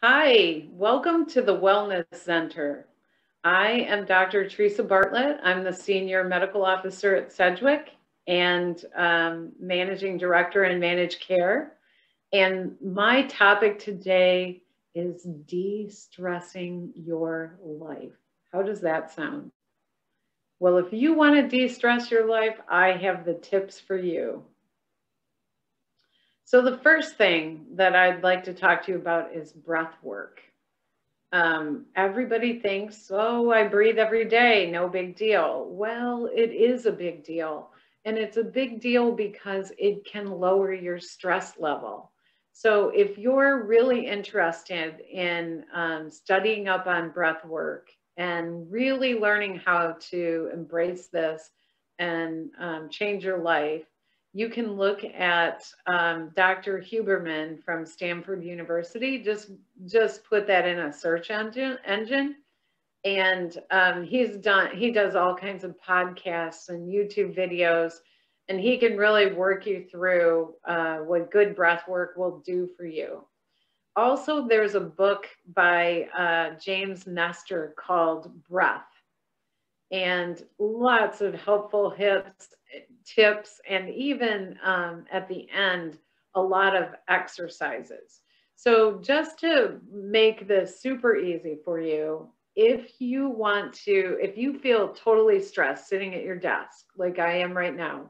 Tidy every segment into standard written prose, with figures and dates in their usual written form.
Hi, welcome to the Wellness Center. I am Dr. Teresa Bartlett. I'm the Senior Medical Officer at Sedgwick and Managing Director in Managed Care. And my topic today is de-stressing your life. How does that sound? Well, if you want to de-stress your life, I have the tips for you. So the first thing that I'd like to talk to you about is breath work. Everybody thinks, oh, I breathe every day, no big deal. Well, it is a big deal. And it's a big deal because it can lower your stress level. So if you're really interested in studying up on breath work and really learning how to embrace this and change your life, you can look at Dr. Huberman from Stanford University. Just put that in a search engine, and he does all kinds of podcasts and YouTube videos, and he can really work you through what good breath work will do for you. Also, there's a book by James Nestor called Breath, and lots of helpful tips, and even at the end, a lot of exercises. So just to make this super easy for you, if you feel totally stressed sitting at your desk, like I am right now,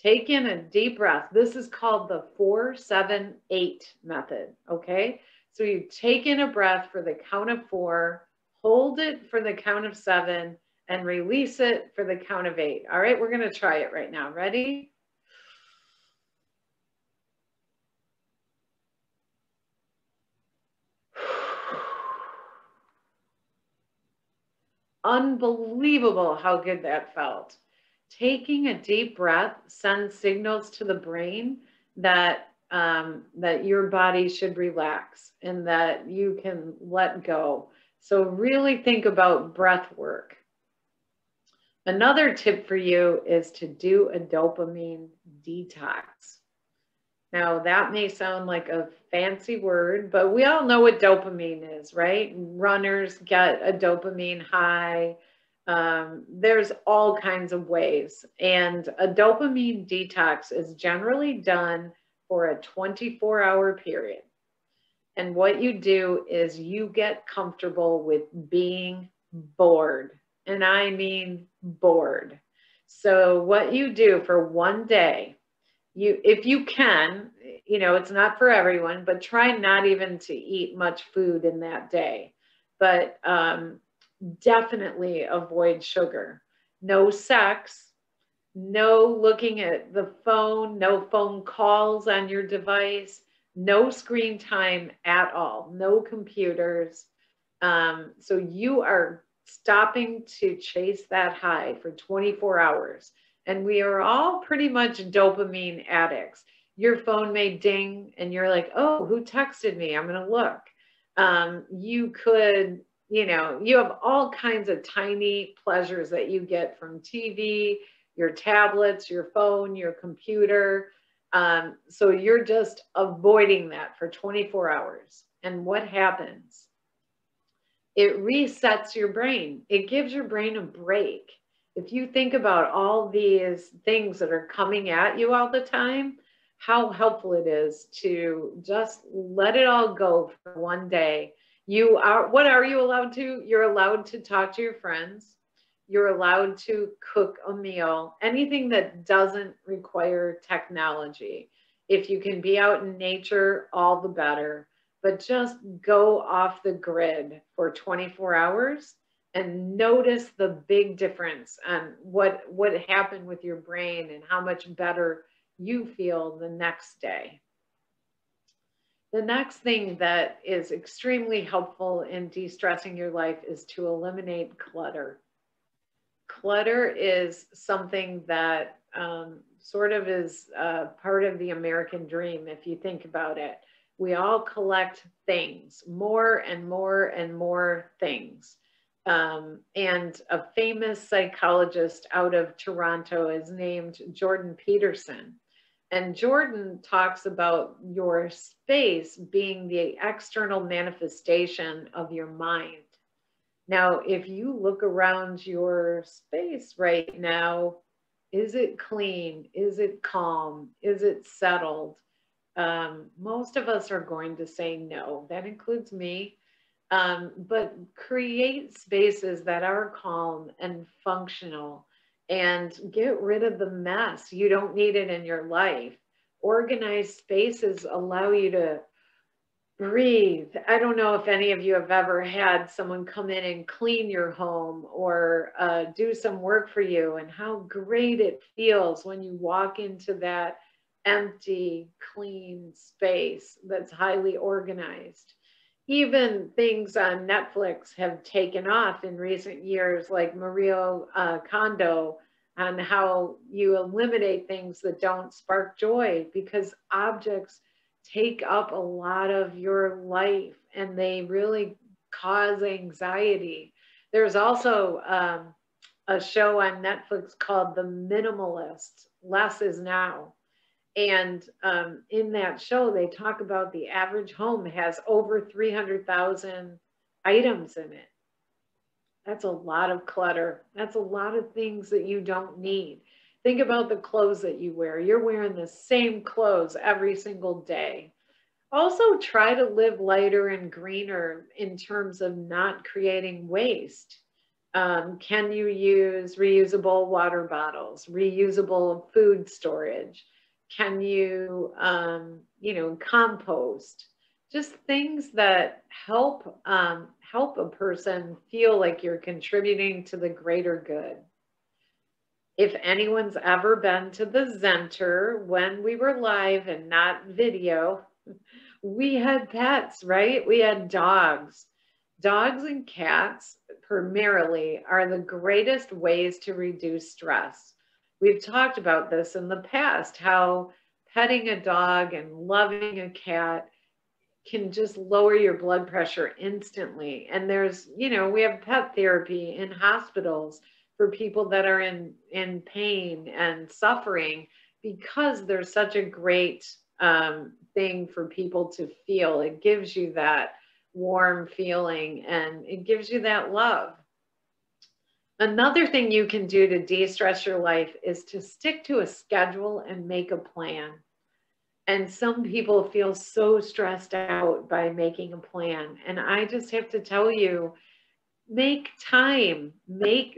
take in a deep breath. This is called the 4-7-8 method, okay? So you take in a breath for the count of 4, hold it for the count of 7, and release it for the count of 8. All right, we're going to try it right now. Ready? Unbelievable how good that felt. Taking a deep breath sends signals to the brain that that your body should relax and that you can let go. So really think about breath work. Another tip for you is to do a dopamine detox. Now, that may sound like a fancy word, but we all know what dopamine is, right? Runners get a dopamine high. There's all kinds of ways. And a dopamine detox is generally done for a 24-hour period. And what you do is you get comfortable with being bored. And I mean bored. So what you do for one day, if you can, it's not for everyone, but try not even to eat much food in that day. But definitely avoid sugar. No sex, no looking at the phone, no phone calls on your device, no screen time at all, no computers. So you are stopping to chase that high for 24 hours. And we are all pretty much dopamine addicts. Your phone may ding and you're like, oh, who texted me? I'm going to look. You could, you have all kinds of tiny pleasures that you get from TV, your tablets, your phone, your computer. So you're just avoiding that for 24 hours. And what happens? It resets your brain. It gives your brain a break. If you think about all these things that are coming at you all the time, how helpful it is to just let it all go for one day. What are you allowed to? You're allowed to talk to your friends. You're allowed to cook a meal, anything that doesn't require technology. If you can be out in nature, all the better. But just go off the grid for 24 hours and notice the big difference on what happened with your brain and how much better you feel the next day. The next thing that is extremely helpful in de-stressing your life is to eliminate clutter. Clutter is something that sort of is part of the American dream, if you think about it. We all collect things, more and more and more things. And a famous psychologist out of Toronto is named Jordan Peterson. And Jordan talks about your space being the external manifestation of your mind. Now, if you look around your space right now, is it clean? Is it calm? Is it settled? Most of us are going to say no. That includes me. But create spaces that are calm and functional and get rid of the mess. You don't need it in your life. Organized spaces allow you to breathe. I don't know if any of you have ever had someone come in and clean your home or do some work for you, and how great it feels when you walk into that empty, clean space that's highly organized. Even things on Netflix have taken off in recent years, like Mario Kondo, on how you eliminate things that don't spark joy, because objects take up a lot of your life and they really cause anxiety. There's also a show on Netflix called The Minimalist, Less is Now. And in that show, they talk about the average home has over 300,000 items in it. That's a lot of clutter. That's a lot of things that you don't need. Think about the clothes that you wear. You're wearing the same clothes every single day. Also, try to live lighter and greener in terms of not creating waste. Can you use reusable water bottles, reusable food storage? Can you, compost? Just things that help a person feel like you're contributing to the greater good. If anyone's ever been to the Center when we were live and not video, we had pets, right? We had dogs. Dogs and cats primarily are the greatest ways to reduce stress. We've talked about this in the past, how petting a dog and loving a cat can just lower your blood pressure instantly. And we have pet therapy in hospitals for people that are in pain and suffering, because there's such a great thing for people to feel. It gives you that warm feeling and it gives you that love. Another thing you can do to de-stress your life is to stick to a schedule and make a plan. And some people feel so stressed out by making a plan. And I just have to tell you, make time,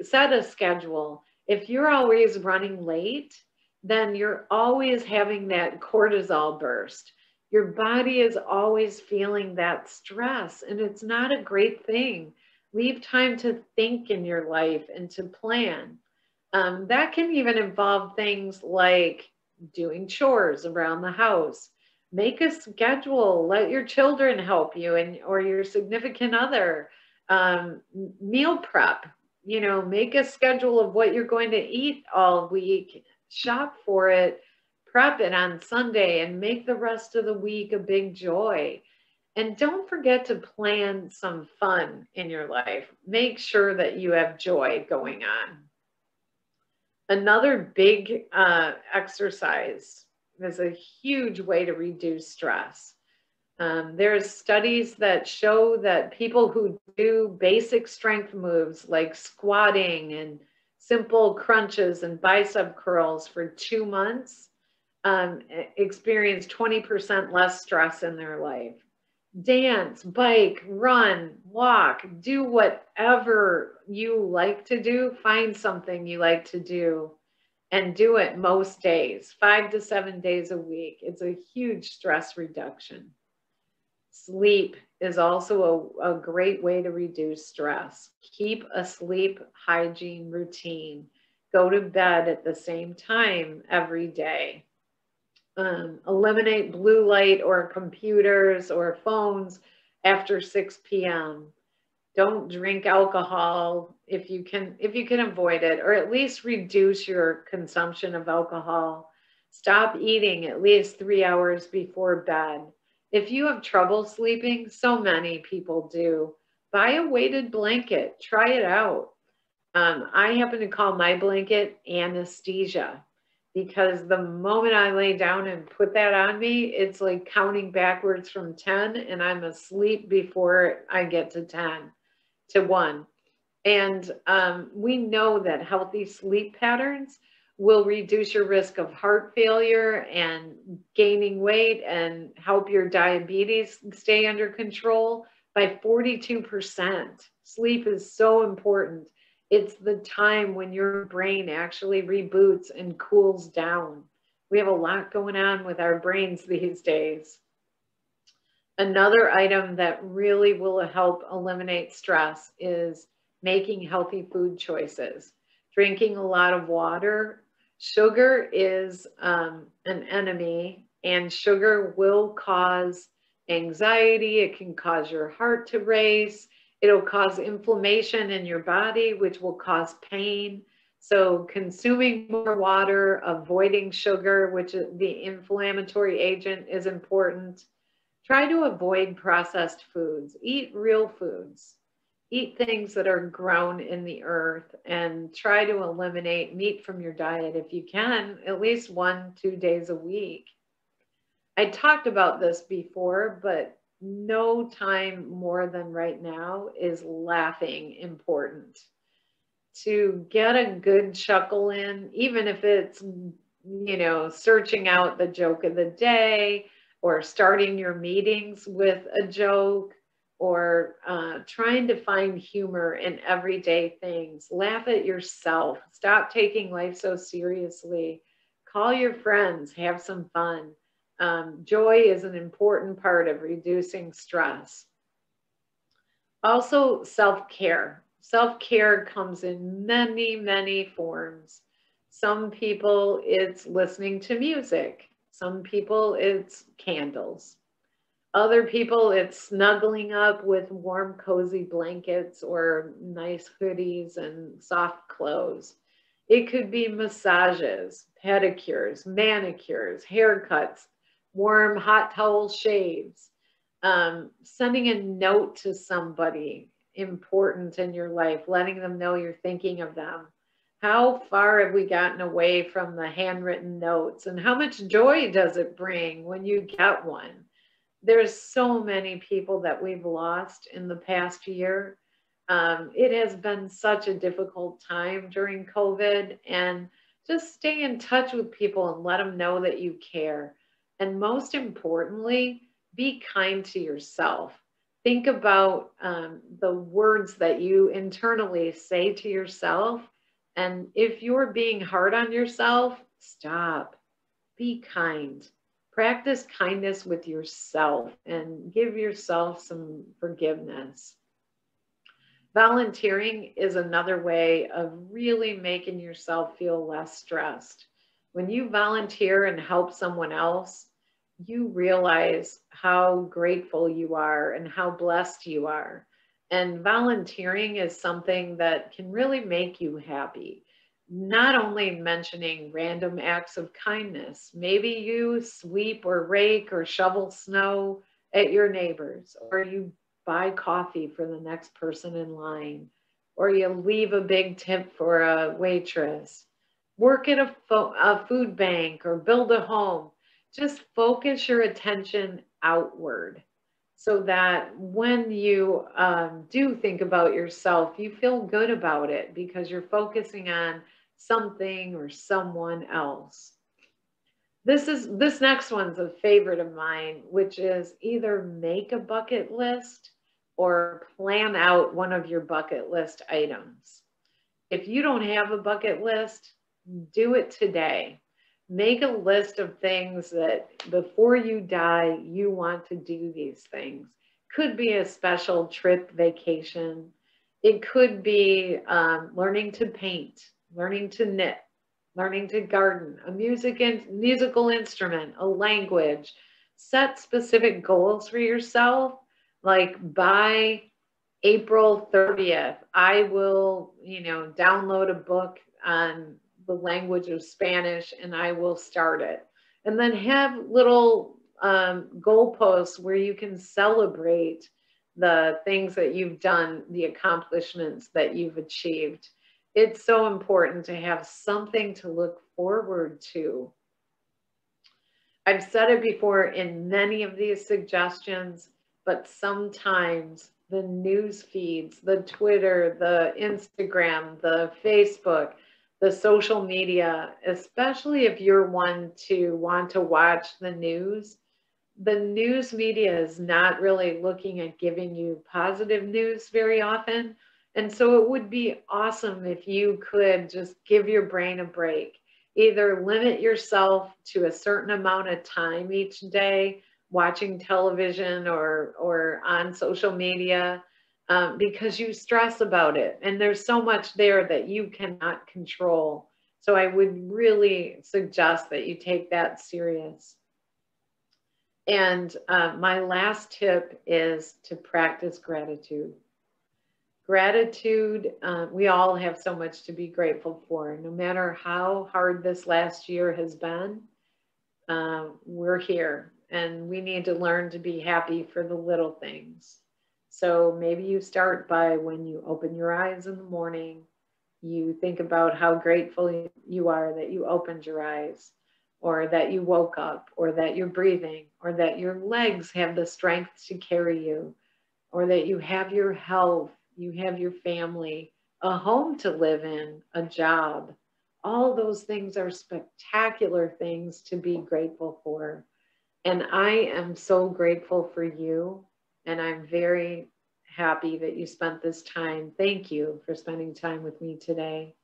set a schedule. If you're always running late, then you're always having that cortisol burst. Your body is always feeling that stress, and it's not a great thing. Leave time to think in your life and to plan. That can even involve things like doing chores around the house. Make a schedule. Let your children help you, or your significant other. Meal prep. Make a schedule of what you're going to eat all week. Shop for it. Prep it on Sunday and make the rest of the week a big joy. And don't forget to plan some fun in your life. Make sure that you have joy going on. Another big exercise is a huge way to reduce stress. There's studies that show that people who do basic strength moves like squatting and simple crunches and bicep curls for 2 months experience 20% less stress in their life. Dance, bike, run, walk, do whatever you like to do. Find something you like to do and do it most days, 5 to 7 days a week. It's a huge stress reduction. Sleep is also a great way to reduce stress. Keep a sleep hygiene routine. Go to bed at the same time every day. Eliminate blue light or computers or phones after 6 p.m. Don't drink alcohol if you can avoid it, or at least reduce your consumption of alcohol. Stop eating at least 3 hours before bed. If you have trouble sleeping, so many people do, buy a weighted blanket. Try it out. I happen to call my blanket anesthesia. because the moment I lay down and put that on me, it's like counting backwards from 10 and I'm asleep before I get to 10 to 1. And we know that healthy sleep patterns will reduce your risk of heart failure and gaining weight and help your diabetes stay under control by 42%. Sleep is so important. It's the time when your brain actually reboots and cools down. We have a lot going on with our brains these days. Another item that really will help eliminate stress is making healthy food choices, drinking a lot of water. Sugar is an enemy, and sugar will cause anxiety. It can cause your heart to race. It'll cause inflammation in your body, which will cause pain. So consuming more water, avoiding sugar, which is the inflammatory agent, is important. Try to avoid processed foods. Eat real foods. Eat things that are grown in the earth, and try to eliminate meat from your diet if you can, at least 1-2 days a week. I talked about this before, but no time more than right now is laughing important. To get a good chuckle in, even if it's, searching out the joke of the day or starting your meetings with a joke, or trying to find humor in everyday things. Laugh at yourself. Stop taking life so seriously. Call your friends. Have some fun. Joy is an important part of reducing stress. Also, self-care. Self-care comes in many, many forms. Some people, it's listening to music. Some people, it's candles. Other people, it's snuggling up with warm, cozy blankets or nice hoodies and soft clothes. It could be massages, pedicures, manicures, haircuts, warm, hot towel shaves, sending a note to somebody important in your life, letting them know you're thinking of them. How far have we gotten away from the handwritten notes, and how much joy does it bring when you get one? There's so many people that we've lost in the past year. It has been such a difficult time during COVID, and just stay in touch with people and let them know that you care. And most importantly, be kind to yourself. Think about the words that you internally say to yourself. And if you're being hard on yourself, stop. Be kind. Practice kindness with yourself and give yourself some forgiveness. Volunteering is another way of really making yourself feel less stressed. When you volunteer and help someone else, you realize how grateful you are and how blessed you are. And volunteering is something that can really make you happy. Not only mentioning random acts of kindness, maybe you sweep or rake or shovel snow at your neighbors, or you buy coffee for the next person in line, or you leave a big tip for a waitress. Work at a food bank or build a home. Just focus your attention outward so that when you do think about yourself, you feel good about it because you're focusing on something or someone else. This next one's a favorite of mine, which is either make a bucket list or plan out one of your bucket list items. If you don't have a bucket list, do it today. Make a list of things that before you die, you want to do these things. Could be a special trip, vacation. It could be learning to paint, learning to knit, learning to garden, a musical instrument, a language. Set specific goals for yourself, like by April 30th, I will, download a book on the language of Spanish and I will start it. And then have little goalposts where you can celebrate the things that you've done, the accomplishments that you've achieved. It's so important to have something to look forward to. I've said it before in many of these suggestions, but sometimes the news feeds, the Twitter, the Instagram, the Facebook, the social media, especially if you're one to want to watch the news media is not really looking at giving you positive news very often. And so it would be awesome if you could just give your brain a break. Either limit yourself to a certain amount of time each day watching television or on social media, because you stress about it. And there's so much there that you cannot control. So I would really suggest that you take that serious. And my last tip is to practice gratitude. Gratitude, we all have so much to be grateful for. No matter how hard this last year has been, we're here and we need to learn to be happy for the little things. So maybe you start by when you open your eyes in the morning, you think about how grateful you are that you opened your eyes, or that you woke up, or that you're breathing, or that your legs have the strength to carry you, or that you have your health, you have your family, a home to live in, a job. All those things are spectacular things to be grateful for. And I am so grateful for you. And I'm very happy that you spent this time. Thank you for spending time with me today.